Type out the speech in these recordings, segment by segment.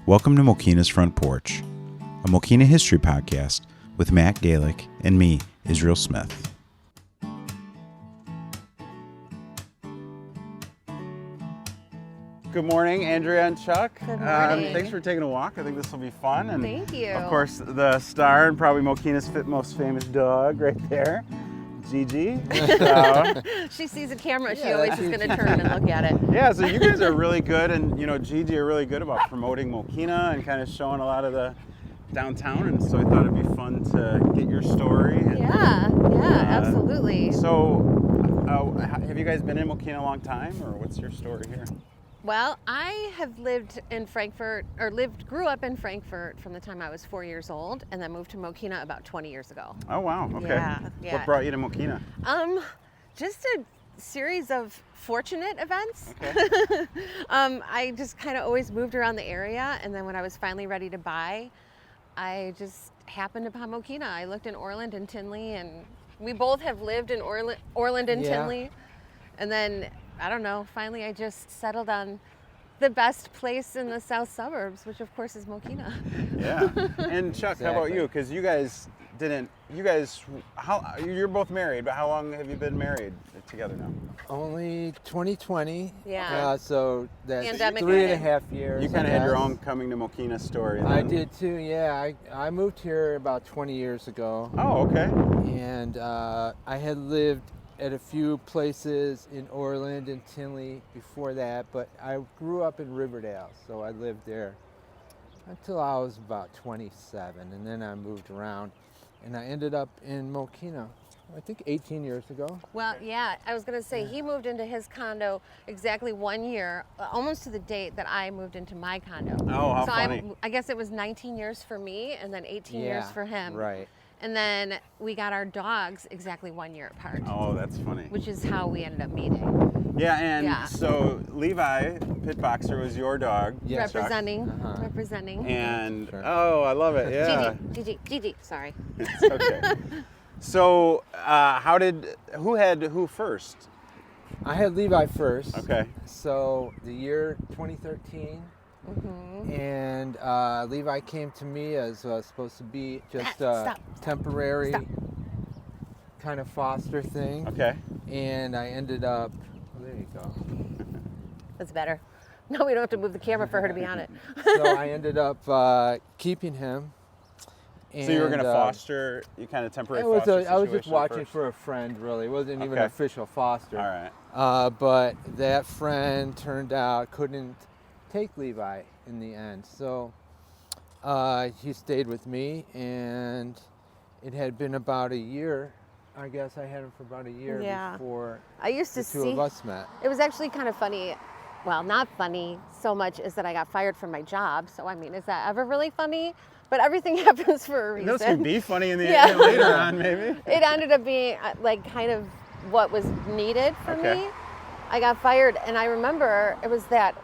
Welcome to Mokena's Front Porch, a Mokena history podcast with Matt Galick and me, Israel Smith. Good morning, Andrea and Chuck. Good morning. Thanks for taking a walk. I think this will be fun. And thank you. Of course, the star and probably Mokena's most famous dog right there, Gigi. So, she sees a camera, she always is going to turn and look at it. yeah, so you guys are really good, and Gigi are really good about promoting Mokena and kind of showing a lot of the downtown, and so I thought it'd be fun to get your story. And, yeah, absolutely. So, have you guys been in Mokena a long time, or what's your story here? Well, I have lived in Frankfurt, grew up in Frankfurt from the time I was 4 years old, and then moved to Mokena about 20 years ago. Oh, wow, okay. Yeah. What brought you to Mokena? Just a series of fortunate events. Okay. I just kind of always moved around the area, and then when I was finally ready to buy, I just happened upon Mokena. I looked in Orland and Tinley, and we both have lived in Orland and Tinley, and then I don't know, finally I just settled on the best place in the south suburbs, which of course is Mokena. Yeah. And Chuck, How about you? Because you're both married, but how long have you been married together now? Only 2020. Yeah. So that's Pandemic 3.5 years. You kind of had your own coming to Mokena story then. I did too, yeah. I moved here about 20 years ago. Oh, okay. And I had lived at a few places in Orland and Tinley before that, but I grew up in Riverdale, so I lived there until I was about 27, and then I moved around, and I ended up in Mokena, I think 18 years ago. Well, yeah, I was going to say he moved into his condo exactly 1 year, almost to the date that I moved into my condo. Oh, how so funny. I guess it was 19 years for me and then 18 years for him. Right. And then we got our dogs exactly 1 year apart. Oh, that's funny. Which is how we ended up meeting. Yeah, and so Levi Pitboxer was your dog. Yes. Representing. And, Sure. Oh, I love it, yeah. Gigi, sorry. It's okay. So, who had who first? I had Levi first. Okay. So the year 2013. Mm-hmm. And Levi came to me as supposed to be just a temporary kind of foster thing. Okay. And I ended up, there you go. That's better. No, we don't have to move the camera for her to be on it. So I ended up keeping him. And, so you were going to foster, you kind of temporary foster I was just situation watching first? for a friend, really. It wasn't even an official foster. All right. But that friend turned out couldn't take Levi in the end. So he stayed with me, and it had been about a year. I guess I had him for about a year before I used to the two of us met. It was actually kind of funny. Well, not funny so much as that I got fired from my job. So, I mean, is that ever really funny? But everything happens for a reason. Those could be funny in the end, later on, maybe. It ended up being like kind of what was needed for me. I got fired, and I remember it was that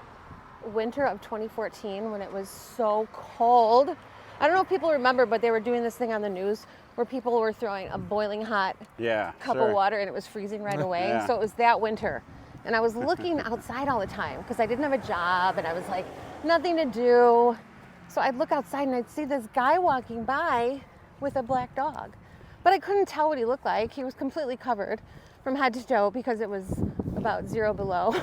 winter of 2014 when it was so cold. I don't know if people remember, but they were doing this thing on the news where people were throwing a boiling hot cup of water and it was freezing right away. So it was that winter. And I was looking outside all the time because I didn't have a job and I was like, nothing to do. So I'd look outside and I'd see this guy walking by with a black dog. But I couldn't tell what he looked like. He was completely covered from head to toe because it was about 0 below.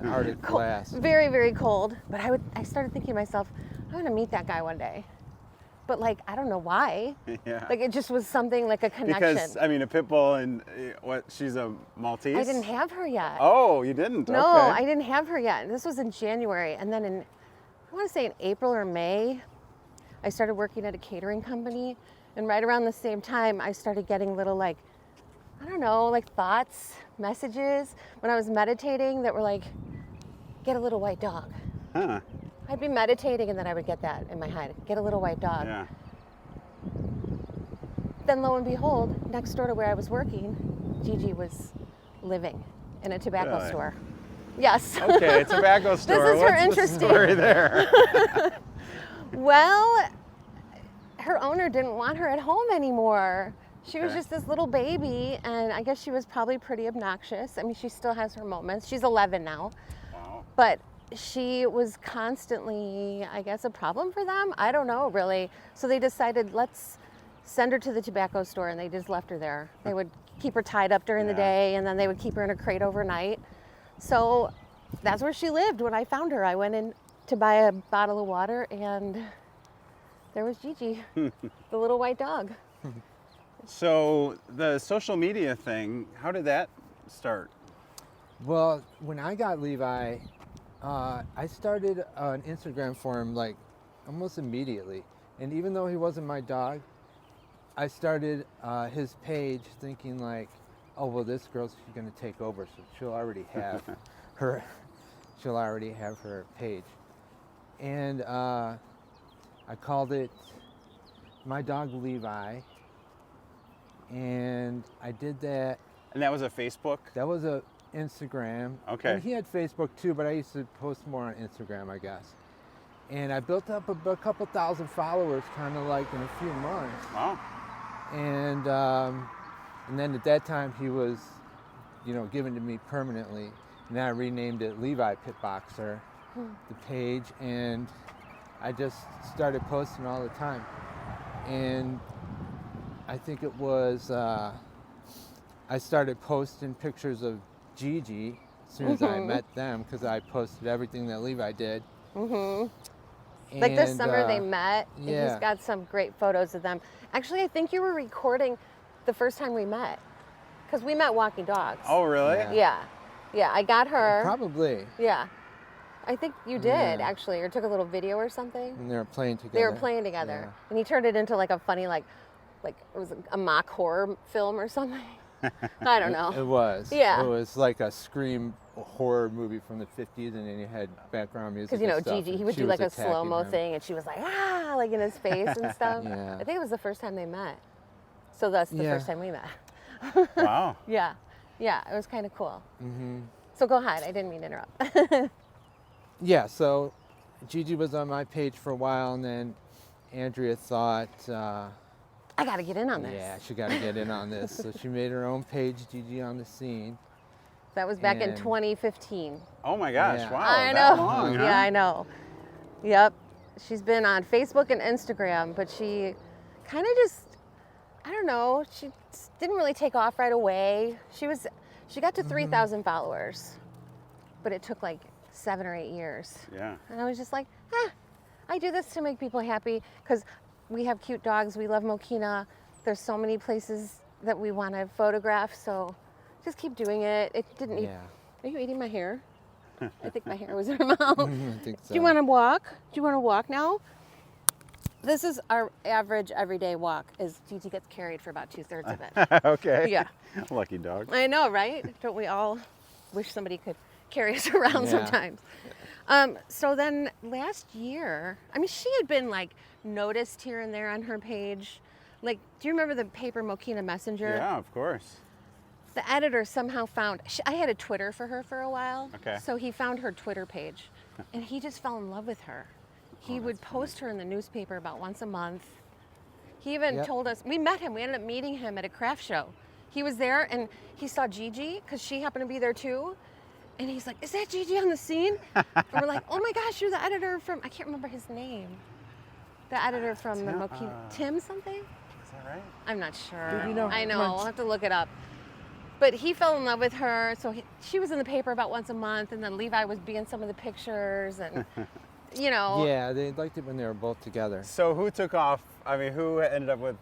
Arctic blast. Very, very cold. But I started thinking to myself, I'm going to meet that guy one day. But like, I don't know why. Yeah. Like it just was something like a connection. Because, I mean, a pit bull and she's a Maltese? I didn't have her yet. Oh, you didn't? No, okay. I didn't have her yet. This was in January. And then I want to say in April or May, I started working at a catering company. And right around the same time, I started getting little like, I don't know, like thoughts, messages when I was meditating that were like, get a little white dog. Huh. I'd be meditating and then I would get that in my head, get a little white dog. Yeah. Then lo and behold, next door to where I was working, Gigi was living in a tobacco store. Yes. Okay, tobacco store. This is her What's interesting. the story there? Well, her owner didn't want her at home anymore. She was just this little baby, and I guess she was probably pretty obnoxious. I mean, she still has her moments. She's 11 now. Wow. But she was constantly, I guess, a problem for them. I don't know, really. So they decided, let's send her to the tobacco store, and they just left her there. They would keep her tied up during the day, and then they would keep her in a crate overnight. So that's where she lived when I found her. I went in to buy a bottle of water, and there was Gigi, the little white dog. So the social media thing, how did that start? Well, when I got Levi, I started an Instagram for him like almost immediately. And even though he wasn't my dog, I started his page thinking like, oh, well, this girl's going to take over, so she'll already have her page. And I called it My Dog Levi. And I did that. And that was a Facebook? That was a Instagram. Okay. And he had Facebook too, but I used to post more on Instagram, I guess. And I built up a couple thousand followers kind of like in a few months. Wow. And then at that time he was, given to me permanently. And then I renamed it Levi Pitboxer, the page, and I just started posting all the time. And I think it was, I started posting pictures of Gigi as soon as I met them, because I posted everything that Levi did. Like this summer they met. Yeah. And he's got some great photos of them. Actually, I think you were recording the first time we met, because we met walking dogs. Oh, really? Yeah, I got her. Probably. Yeah. I think you did, actually, or took a little video or something. And they were playing together. They were playing together. Yeah. And he turned it into like a funny, like it was a mock horror film or something. I don't know. It was. Yeah. It was like a Scream horror movie from the 50s, and then you had background music. Because, and stuff, Gigi, he and would she do was like a attacking slow-mo him. thing, and she was like, like in his face and stuff. Yeah. I think it was the first time they met. So that's the first time we met. Wow. Yeah, it was kind of cool. So go ahead, I didn't mean to interrupt. Yeah, so Gigi was on my page for a while, and then Andrea thought, I got to get in on this. yeah, she got to get in on this. So she made her own page, Gigi On The Scene. That was back in And- 2015. Oh my gosh, Yeah. wow. I that know. long, huh? Yeah, I know. Yep. She's been on Facebook and Instagram, but she kind of just, I don't know, she didn't really take off right away. She got to 3,000 followers, but it took like 7 or 8 years. Yeah. And I was just like, I do this to make people happy, because we have cute dogs. We love Mokena. There's so many places that we want to photograph, so just keep doing it. It didn't eat. Yeah. Are you eating my hair? I think my hair was in her mouth. I think so. Do you want to walk? Do you want to walk now? This is our average everyday walk, is Gigi gets carried for about 2/3 of it. Okay. Yeah. Lucky dog. I know, right? Don't we all wish somebody could carry us around Yeah. sometimes? So then last year, I mean, she had been like noticed here and there on her page. Like, do you remember the paper Mokena Messenger? Yeah, of course. The editor somehow found, I had a Twitter for her for a while. Okay. So he found her Twitter page, and he just fell in love with her. He would post her in the newspaper about once a month. He even Yep. told us, we met him, we ended up meeting him at a craft show. He was there, and he saw Gigi, because she happened to be there too. And he's like, is that Gigi On The Scene? And we're like, oh my gosh, you're the editor from, I can't remember his name. The editor from the Mokena, Tim something? Is that right? I'm not sure. Did you know I how know, much- I'll have to look it up. But he fell in love with her, so she was in the paper about once a month, and then Levi was being some of the pictures, and Yeah, they liked it when they were both together. So who took off? I mean, who ended up with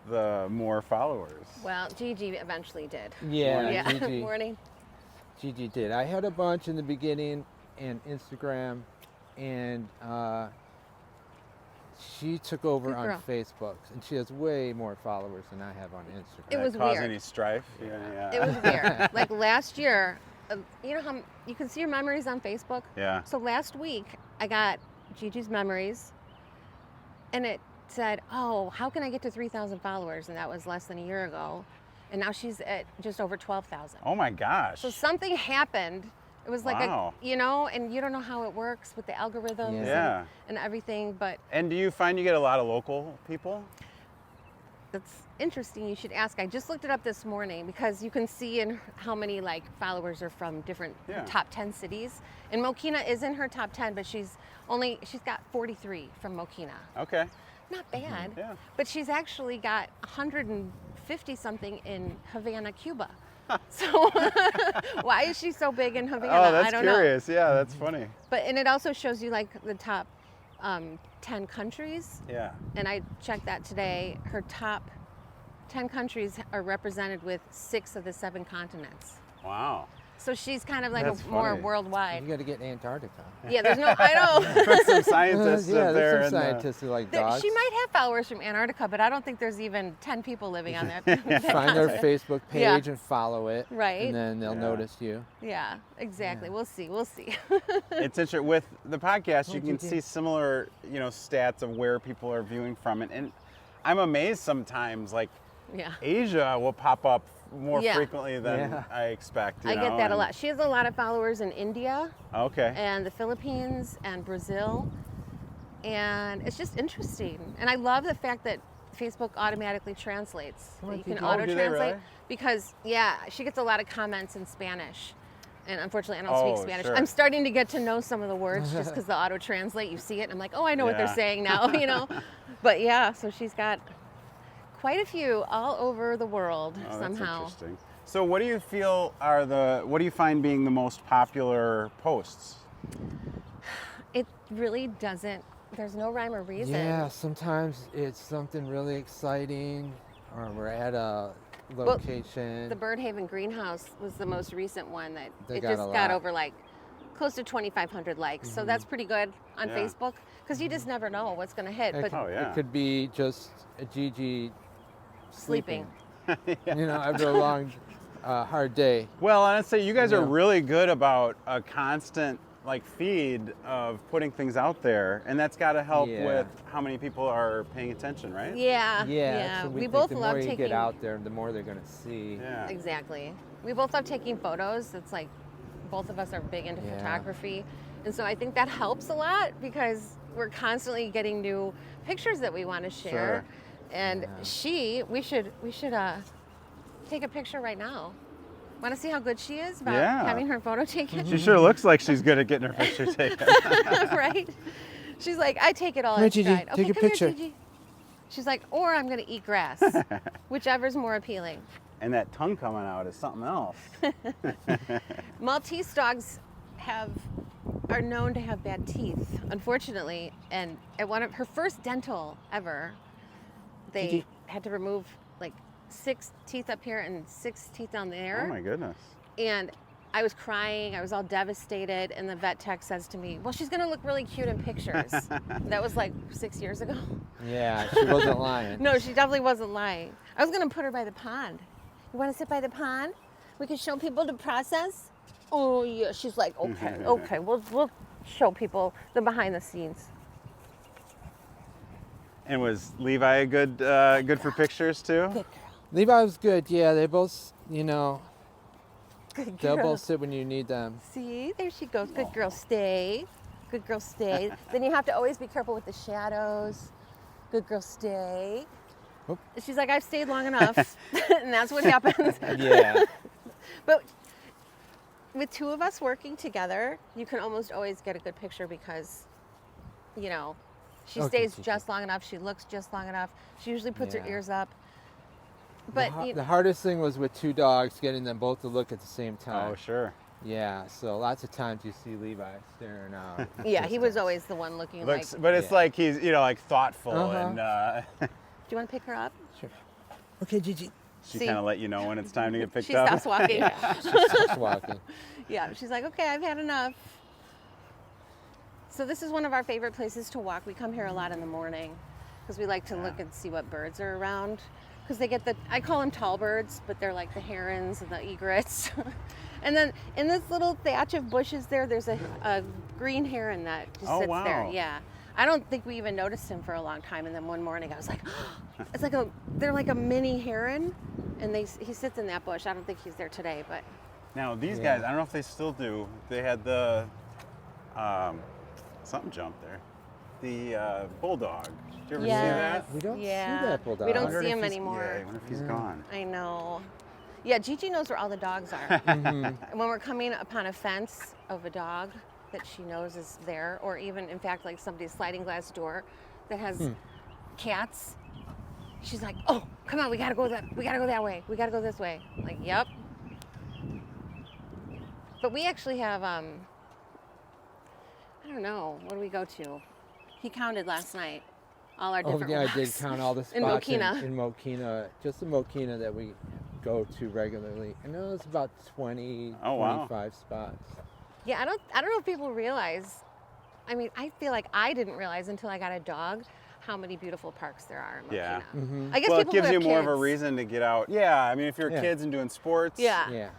the more followers? Well, Gigi eventually did. Yeah, Gigi. Morning. Gigi did. I had a bunch in the beginning and Instagram, and she took over Good on girl. Facebook, and she has way more followers than I have on Instagram. It was Cause weird. any strife? Yeah. It was weird. Like last year, you know how you can see your memories on Facebook? Yeah. So last week, I got Gigi's memories, and it said, oh, how can I get to 3,000 followers? And that was less than a year ago. And now she's at just over 12,000. Oh my gosh. So something happened. It was like, Wow. and you don't know how it works with the algorithms Yeah. and everything, but And do you find you get a lot of local people? that's interesting. You should ask. I just looked it up this morning because you can see in how many like followers are from different top 10 cities. And Mokena is in her top 10, but she's got 43 from Mokena. Okay. Not bad. Yeah. But she's actually got 150 something in Havana, Cuba. So why is she so big in Havana? Oh, that's I don't curious. know. Yeah, that's funny. And it also shows you like the top 10 countries. Yeah. And I checked that today. Her top 10 countries are represented with 6 of the 7 continents. Wow. So she's kind of like That's more funny. worldwide. You got to get Antarctica. Yeah, there's no, I know. Put some scientists yeah, up there. there's some and, scientists who like dogs. She might have followers from Antarctica, but I don't think there's even 10 people living on that. Find their Facebook page Yeah. and follow it. Right. And then they'll notice you. Yeah, exactly. Yeah. We'll see. We'll see. It's interesting with the podcast. You What'd can you do? see similar, stats of where people are viewing from, and I'm amazed sometimes. Like Yeah. Asia will pop up more Yeah. frequently than Yeah. I expect. I get that a lot. She has a lot of followers in India Okay. and the Philippines and Brazil. And it's just interesting. And I love the fact that Facebook automatically translates. Oh, That you did can you? Oh, do they auto-translate. really? Because, she gets a lot of comments in Spanish. And unfortunately, I don't Oh, speak Spanish. sure. I'm starting to get to know some of the words just because the auto-translate, you see it, and I'm like, oh, I know what they're Yeah. saying now, But yeah, so she's got quite a few all over the world Oh, that's somehow. interesting. So, what do you feel what do you find being the most popular posts? It really doesn't, there's no rhyme or reason. Yeah, sometimes it's something really exciting, or we're at a location. The Birdhaven Greenhouse was the most recent one that They it got just a got lot. over like close to 2,500 likes. So that's pretty good on Yeah. Facebook because you just never know what's going to hit. It, But Oh, yeah. it could be just a Gigi sleeping. after a long, hard day. Well, and I'd say you guys are Yeah. really good about a constant feed of putting things out there, and that's got to help Yeah. with how many people are paying attention, right? Yeah. Yeah, so we think both the love more you taking. get out there, the more they're going to see. Yeah. Exactly. We both love taking photos. It's like both of us are big into Yeah. photography. And so I think that helps a lot because we're constantly getting new pictures that we want to share. Sure. And we should take a picture right now. Want to see how good she is about Yeah. having her photo taken? She sure looks like she's good at getting her picture taken. Right? She's like, I take it all Come here, in Gigi. stride. Take Okay, a come picture. here, Gigi. She's like, or I'm going to eat grass, whichever's more appealing. And that tongue coming out is something else. Maltese dogs are known to have bad teeth, unfortunately. And at one of her first dental ever, they Gigi. had to remove like 6 teeth up here and 6 teeth down there. Oh my goodness. And I was crying. I was all devastated. And the vet tech says to me, well, she's going to look really cute in pictures. That was like 6 years ago. Yeah, she wasn't lying. No, she definitely wasn't lying. I was going to put her by the pond. You want to sit by the pond? We can show people the process. Oh, yeah. She's like, okay, okay. We'll show people the behind the scenes. And was Levi good for pictures too? Good girl. Levi was good. Yeah, they both, Good they'll girl. both sit when you need them. See, there she goes. Good girl, stay. Good girl, stay. Then you have to always be careful with the shadows. Good girl, stay. Oop. She's like, I've stayed long enough. And that's what happens. Yeah. But with 2 of us working together, you can almost always get a good picture because, she Okay, stays Gigi. just long enough. She looks just long enough. She usually puts her Yeah. ears up. But The hardest thing was with 2 dogs, getting them both to look at the same time. Oh sure. Yeah, so lots of times you see Levi staring out. yeah, he was distance. always the one looking Looks, like. but it's Yeah. like he's thoughtful Uh-huh. and Do you want to pick her up? Sure. Okay, Gigi. she See. kind of let you know when it's time to get picked She up. stops walking. She stops walking. Yeah, she's like, okay, I've had enough. So this is one of our favorite places to walk. We come here a lot in the morning because we like to look and see what birds are around. Because they get I call them tall birds, but they're like the herons and the egrets. And then in this little thatch of bushes there's a green heron that just Oh, sits wow. there. Yeah. I don't think we even noticed him for a long time. And then one morning I was like, they're like a mini heron. And he sits in that bush. I don't think he's there today, but Now these Yeah. guys, I don't know if they still do. They had the something jump there. the bulldog. Did you ever see Yes. that? We don't Yeah. see that bulldog. We I don't wondered see if him he's- anymore. Yeah, I wonder if he's Yeah. gone. I know. Yeah, Gigi knows where all the dogs are. When we're coming upon a fence of a dog that she knows is there, or even, in fact, like somebody's sliding glass door that has cats, she's like, "Oh, come on, we gotta go that way. We gotta go this way." I'm like, yep. But we actually have, I don't know, what do we go to? He counted last night all our different Oh yeah, I did walks. count all the spots In Mokena. in Mokena, just the Mokena that we go to regularly. And it was about 20, Oh, wow. 25 spots. Yeah, I don't know if people realize. I mean, I feel like I didn't realize until I got a dog how many beautiful parks there are in Mokena. Yeah. I guess Well, it people who gives you have more of a kids- reason to get out. Yeah, I mean, if you're Yeah. kids and doing sports. Yeah. Yeah.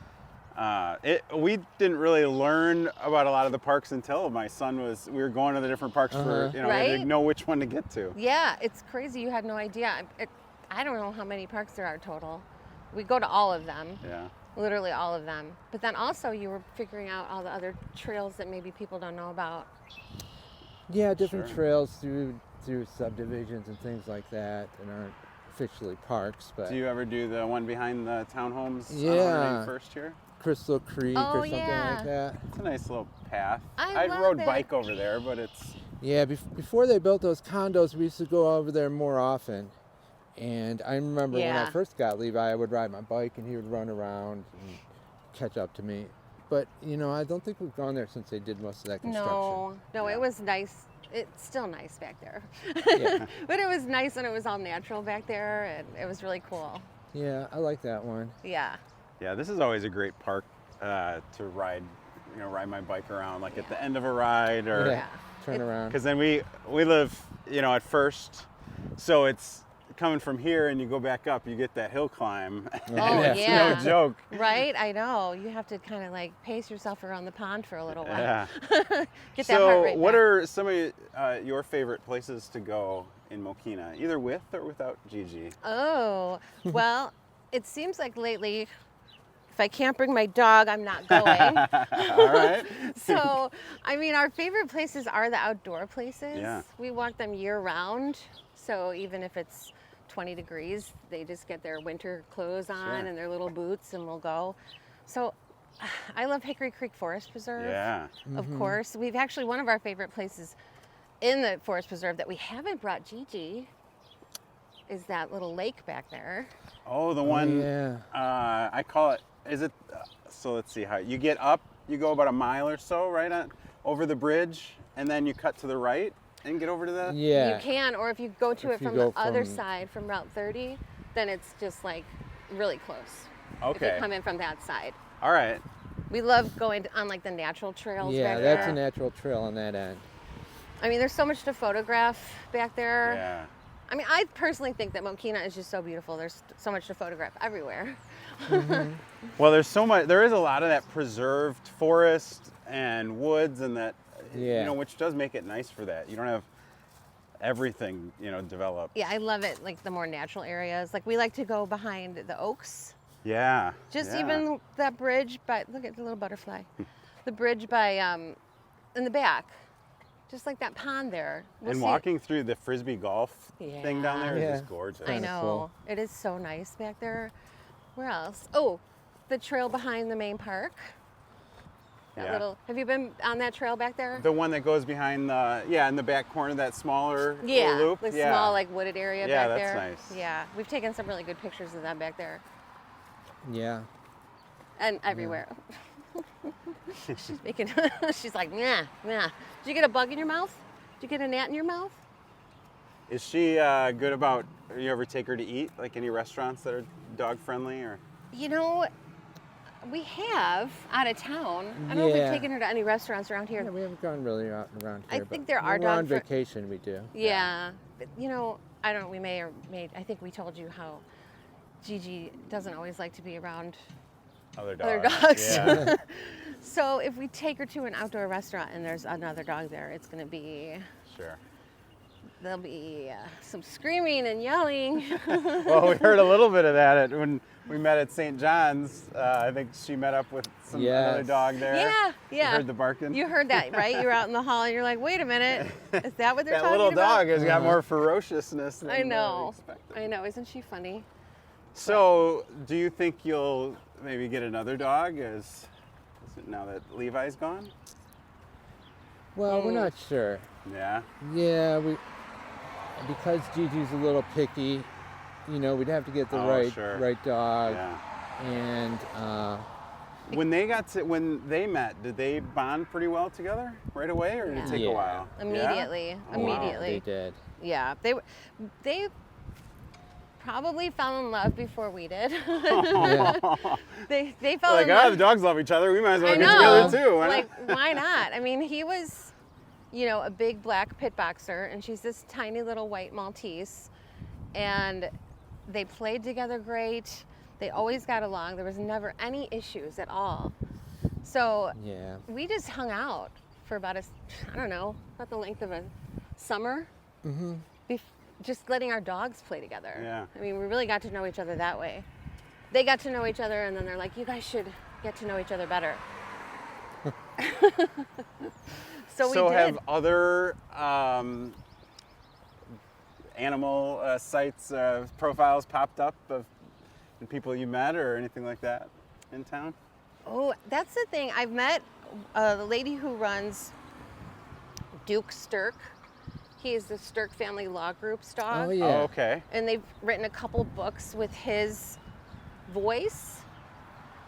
We didn't really learn about a lot of the parks until my son was. We were going to the different parks for, we had Right? to know which one to get to. Yeah, it's crazy. You had no idea. I don't know how many parks there are total. We go to all of them, Yeah. literally all of them. But then also you were figuring out all the other trails that maybe people don't know about. Yeah, different Sure. trails through subdivisions and things like that that aren't officially parks, but Do you ever do the one behind the townhomes? Yeah. First here. Crystal Creek Oh, or something yeah. like that. It's a nice little path. I love rode it. bike over there, but it's Yeah, before they built those condos, we used to go over there more often. And I remember when I Yeah. first got Levi, I would ride my bike and he would run around and catch up to me. But, I don't think we've gone there since they did most of that construction. No, Yeah. it was nice. It's still nice back there. Yeah. But it was nice when it was all natural back there, and it was really cool. Yeah, I like that one. Yeah. yeah. This is always a great park to ride. Ride my bike around, like at the end of a ride, or Yeah. Turn around. because then we live, at first, so it's coming from here and you go back up, you get that hill climb. and Oh, it's yeah. no joke. Right? I know. You have to kind of like pace yourself around the pond for a little while. Yeah. Get that heart So, rate what back. are some of your favorite places to go in Mokena, either with or without Gigi? Oh, well, it seems like lately, if I can't bring my dog, I'm not going. All right. So, I mean, our favorite places are the outdoor places. Yeah. We walk them year round. So even if it's 20 degrees, they just get their winter clothes on Sure. and their little boots and we'll go. So I love Hickory Creek Forest Preserve. Yeah. Of course. We've actually, one of our favorite places in the Forest Preserve that we haven't brought Gigi is that little lake back there. Oh, the one. yeah. I call it. Is it? So let's see how you get up. You go about a mile or so, right on over the bridge, and then you cut to the right and get over to the. Yeah. You can, or if you go to If it you from go the other from- side, from Route 30, then it's just like really close. If Okay. you come in from that side. All right. We love going on like the natural trails Yeah, back that's there. a natural trail on that end. I mean, there's so much to photograph back there. Yeah. I mean, I personally think that Mokena is just so beautiful. There's so much to photograph everywhere. Well, there's so much. There is a lot of that preserved forest and woods, and that. Yeah. Which does make it nice for that. You don't have everything, developed. Yeah, I love it, like the more natural areas. Like we like to go behind the oaks. Yeah. Just yeah. even that bridge by, look at the little butterfly. The bridge by, in the back. Just like that pond there. We'll And see- walking through the frisbee golf thing down there is Yeah. just gorgeous. I Kinda know. cool. It is so nice back there. Where else? Oh, the trail behind the main park. That Yeah. little, have you been on that trail back there? The one that goes behind the, in the back corner, that smaller Yeah, little loop. the small like wooded area Yeah, back that's there. nice. Yeah, we've taken some really good pictures of that back there Yeah. and everywhere. She's making, she's like, nah. Did you get a bug in your mouth? Did you get a gnat in your mouth? Is she good about, you ever take her to eat, like any restaurants that are dog friendly or? You know, we have out of town. I don't know if Yeah. we've taken her to any restaurants around here. Yeah, we haven't gone really out around I here. think but there are when we're on dog fr- vacation, we do. Yeah, but I don't. We may or may. I think we told you how Gigi doesn't always like to be around Other other dogs. dogs. Yeah. So if we take her to an outdoor restaurant and there's another dog there, it's going to be Sure. there'll be some screaming and yelling. Well, we heard a little bit of that when we met at St. John's. I think she met up with another dog there. Yeah, yeah. You heard the barking? You heard that, right? You were out in the hall and you're like, wait a minute, is that what they're that talking little about? dog has got more ferociousness than I know. we expected. I know. Isn't she funny? So, do you think you'll maybe get another dog now that Levi's gone? Well, we're not sure. Yeah. Yeah, because Gigi's a little picky, you know, we'd have to get the right dog. Yeah. And when they met, did they bond pretty well together right away, or did it take a while? Immediately. Yeah? Immediately. they did. Yeah. They probably fell in love before we did. They fell like, in love. the dogs love each other. We might as well I get know. together too. Like, why not? I mean, he was, a big black pit boxer, and she's this tiny little white Maltese, and they played together great. They always got along. There was never any issues at all. So we just hung out for about about the length of a summer. Mm-hmm. Just letting our dogs play together. Yeah. I mean, we really got to know each other that way. They got to know each other, and then they're like, you guys should get to know each other better. So we did. Have other animal sites, profiles popped up of people you met or anything like that in town? Oh, that's the thing. I've met the lady who runs Duke Stirk. He is the Stirk Family Law Group's dog. Oh, yeah. Oh, okay. And they've written a couple books with his voice,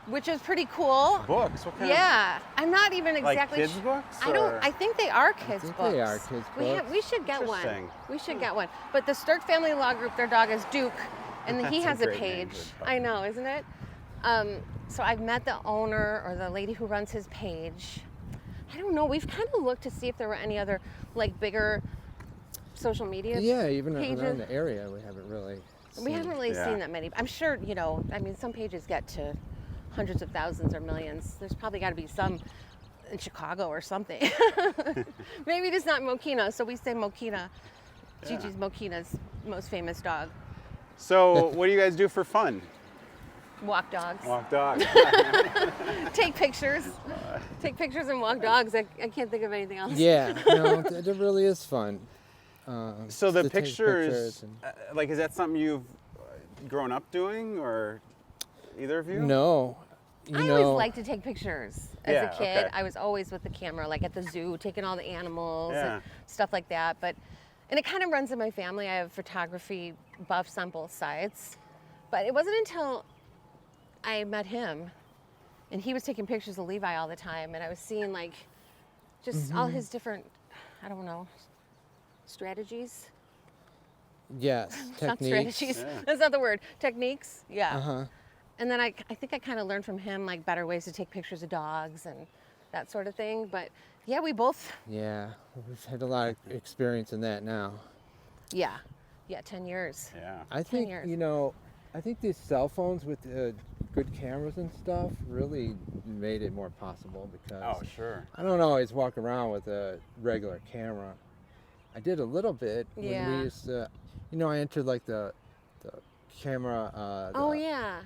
which is pretty cool. Books? What kind Yeah, I'm not even of, exactly. like kids books? I think they are kids books. They are kids books. We should get one. Interesting. We should get one. But the Stirk Family Law Group, their dog is Duke, and he That's has a a great name page. for a pup. I know, isn't it? So I've met the owner or the lady who runs his page. I don't know. We've kind of looked to see if there were any other bigger social media. Yeah, even pages. around the area, we haven't really. We haven't really Yeah. seen that many. I'm sure, some pages get to hundreds of thousands or millions. There's probably got to be some in Chicago or something. Maybe just not Mokena, so we say Mokena. Gigi's Mokena's most famous dog. So, what do you guys do for fun? Walk dogs. Walk dogs. Take pictures. Take pictures and walk dogs. I can't think of anything else. Yeah, no, it really is fun. So the to take pictures, and- is that something you've grown up doing, or either of you? No. I always liked to take pictures as Yeah, a kid. okay. I was always with the camera, like at the zoo, taking all the animals Yeah. and stuff like that. And it kind of runs in my family. I have photography buffs on both sides. But it wasn't until I met him, and he was taking pictures of Levi all the time, and I was seeing just all his different, strategies. Yes, Not techniques. strategies. Yeah. That's not the word. Techniques. Yeah. Uh-huh. And then I think I kind of learned from him better ways to take pictures of dogs and that sort of thing. But yeah, we both. Yeah, we've had a lot of experience in that now. Yeah. 10 years. Yeah. I think, years. I think these cell phones with good cameras and stuff really made it more possible because Oh, sure. I don't always walk around with a regular camera. I did a little bit when Yeah. we used to, I entered the camera, Oh yeah.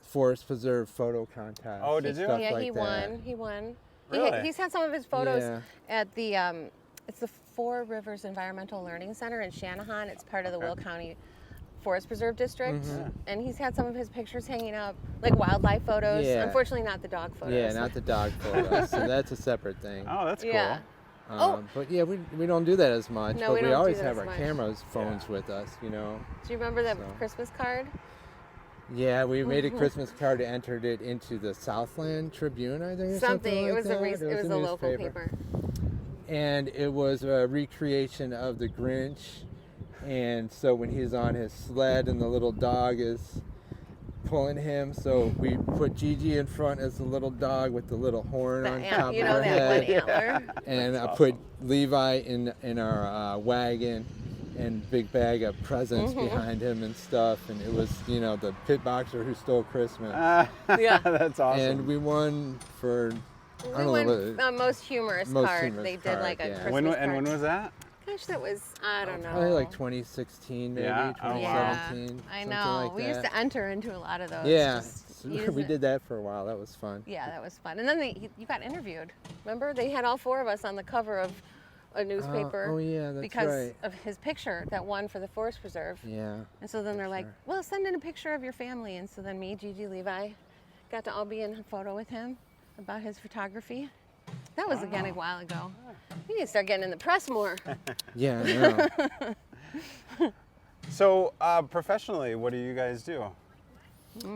Forest Preserve photo contest. Oh, and did you? stuff Yeah, like he that. won. He won. Really? He's had some of his photos Yeah. at the it's the Four Rivers Environmental Learning Center in Shanahan. It's part of the Will County Forest Preserve District, and he's had some of his pictures hanging up, like wildlife photos. Yeah. Unfortunately, not the dog photos. Yeah, not the dog photos. So that's a separate thing. Oh, that's cool. Yeah. But yeah, we don't do that as much. No, but we we don't do always that have as our much. cameras, phones with us. Do you remember that So. Christmas card? Yeah, we made a Christmas card and entered it into the Southland Tribune, I think. Or something It like was that. it was a local paper. And it was a recreation of the Grinch. And so when he's on his sled and the little dog is pulling him, so we put Gigi in front as the little dog with the little horn on top of her that head. one antler. And I put Levi in our wagon and big bag of presents behind him and stuff. And it was, the pit boxer who stole Christmas. Yeah. That's awesome. And we won for, I We don't won know, most humorous Most card. humorous they did card, like a yeah. Christmas when card. was that? Gosh, that was, I don't know. Probably like 2016, maybe Yeah. Oh, wow. 2017. I something know. Like we that. used to enter into a lot of those. Yeah, just so use we it. did that for a while. That was fun. Yeah, that was fun. And then you got interviewed. Remember? They had all 4 of us on the cover of a newspaper. Oh yeah, that's because right. of his picture that won for the Forest Preserve. Yeah. And so then they're like, sure. well, send in a picture of your family. And so then me, Gigi, Levi, got to all be in a photo with him about his photography. That was again a while ago. We need to start getting in the press more. Yeah, I know. So professionally, what do you guys do?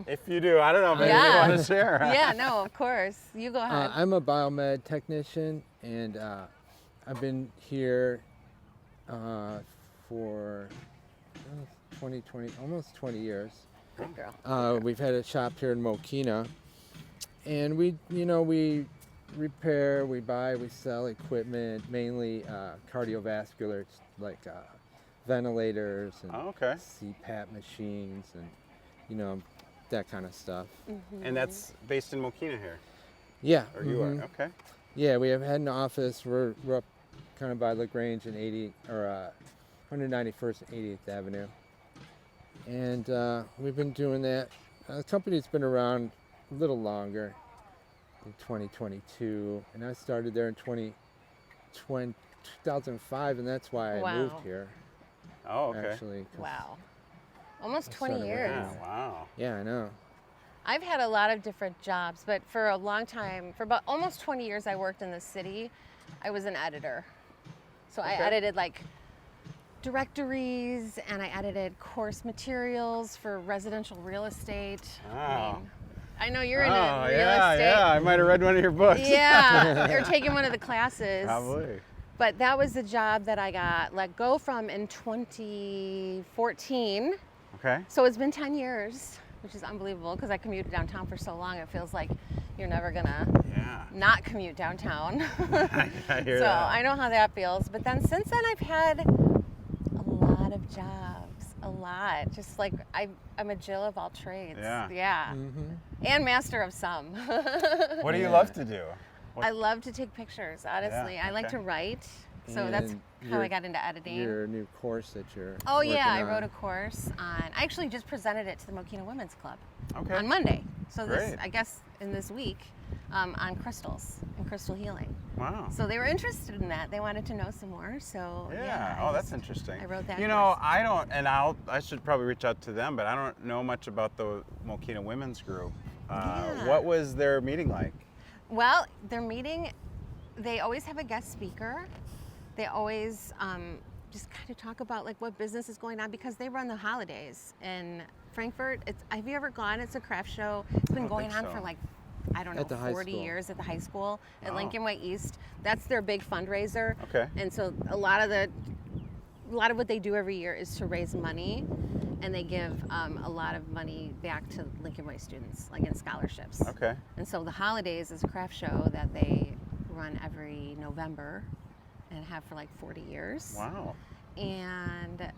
If you do, I don't know if Yeah. you want to share. Yeah, no, of course. You go ahead. I'm a biomed technician, and I've been here for 20, almost 20 years. Good girl. We've had a shop here in Mokena, and we repair, we buy, we sell equipment, mainly cardiovascular, it's like ventilators and Oh, okay. CPAP machines, and that kind of stuff. And that's based in Mokena here, Yeah. or you are? Okay. Yeah, we have had an office. We're up kind of by LaGrange and 191st and 80th Avenue. And we've been doing that. The company's been around a little longer, in 2022. And I started there in 2005, and that's why I moved here, Oh, okay. actually. 'cause- Wow. Almost I 20 started years. Yeah, wow. Yeah, I know. I've had a lot of different jobs, but for a long time, for about almost 20 years I worked in the city. I was an editor. So I Okay. edited like directories, and I edited course materials for residential real estate. Wow. I know you're into Oh, real yeah, estate. yeah. I might have read one of your books. Yeah, or taking one of the classes. Probably. But that was the job that I got let go from in 2014. Okay. So it's been 10 years, which is unbelievable because I commuted downtown for so long. It feels like you're never gonna Yeah. not commute downtown. I hear So that. I know how that feels. But then since then, I've had a lot of jobs, a lot. Just like I'm a Jill of all trades. Yeah. Yeah. Mm-hmm. And master of some. What do you Yeah. love to do? I love to take pictures, honestly. Yeah, I like okay. to write. So that's And how I your- got into editing. Your new course that you're Oh yeah, I working wrote on. a course on. I actually just presented it to the Mokena Women's Club Okay. on Monday. So this, Great. I guess, in this week, on crystals and crystal healing. Wow. So they were interested in that. They wanted to know some more. So Yeah. I Oh, that's just- interesting. I wrote that You know, course. I don't, and I should probably reach out to them, but I don't know much about the Mokena Women's Group. Yeah. What was their meeting like? Well, their meeting, they always have a guest speaker. They always just kind of talk about like what business is going on because they run the holidays in Frankfurt. Have you ever gone? It's a craft show. It's been don't going think on so. for like, I don't know, At the high 40 school. years at the high school at Oh. Lincoln Way East. That's their big fundraiser. Okay. And so a lot of what they do every year is to raise money, and they give a lot of money back to Lincoln Way students, like in scholarships. Okay. And so the holidays is a craft show that they run every November and have for like 40 years. Wow. And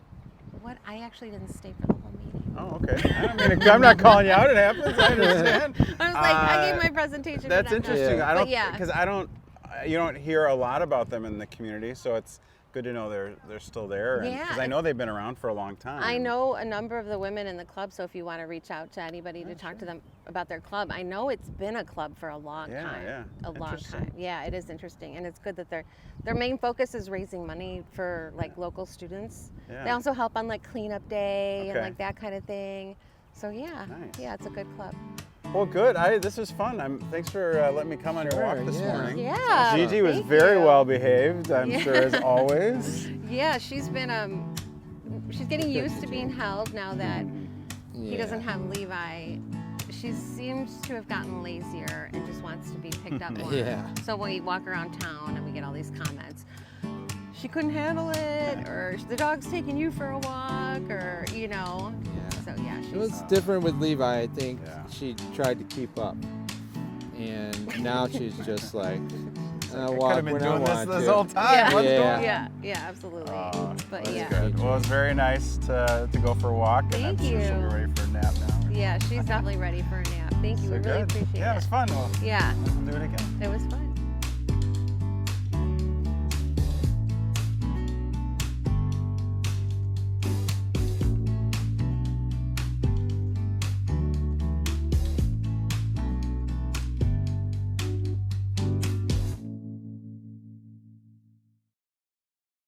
I actually didn't stay for the whole meeting. Oh, okay. I don't mean, I'm not calling you out. It happens. I understand. I was like, I gave my presentation. That's but I'm not- interesting. Yeah. I don't, But yeah. because you don't hear a lot about them in the community, so it's good to know they're still there. Yeah. Because I know they've been around for a long time. I know a number of the women in the club, so if you want to reach out to anybody to talk to them about their club, I know it's been a club for a long Yeah, time. yeah. A long Interesting. time. Yeah, it is interesting, and it's good that their main focus is raising money for like local students. Yeah. They also help on like cleanup day and Okay. like that kind of thing. So yeah, Nice. yeah, it's a good club. Well, good. This was fun. Thanks for letting me come on your walk Sure, this yeah. morning. Yeah. Gigi was thank very you. well behaved, I'm Yeah. sure, as always. Yeah, she's been she's getting used to being held now that he doesn't have Levi. She seems to have gotten lazier and just wants to be picked up more. Yeah. So when we walk around town and we get all these comments, she couldn't handle it, or the dog's taking you for a walk, or Yeah. So yeah, It was she's different with Levi. I think Yeah. she tried to keep up, and now she's just like, I walk could have been when I doing want this to. whole time. yeah, What's Yeah. going on? yeah, absolutely. Oh, but that's yeah, good. Well, it's very nice to go for a walk, and Thank I'm sure she'll be you. ready for a nap now. yeah, she's definitely ready for a nap. Thank you. So We really good. appreciate Yeah, it it. was fun. We'll Yeah, do it again. it was fun.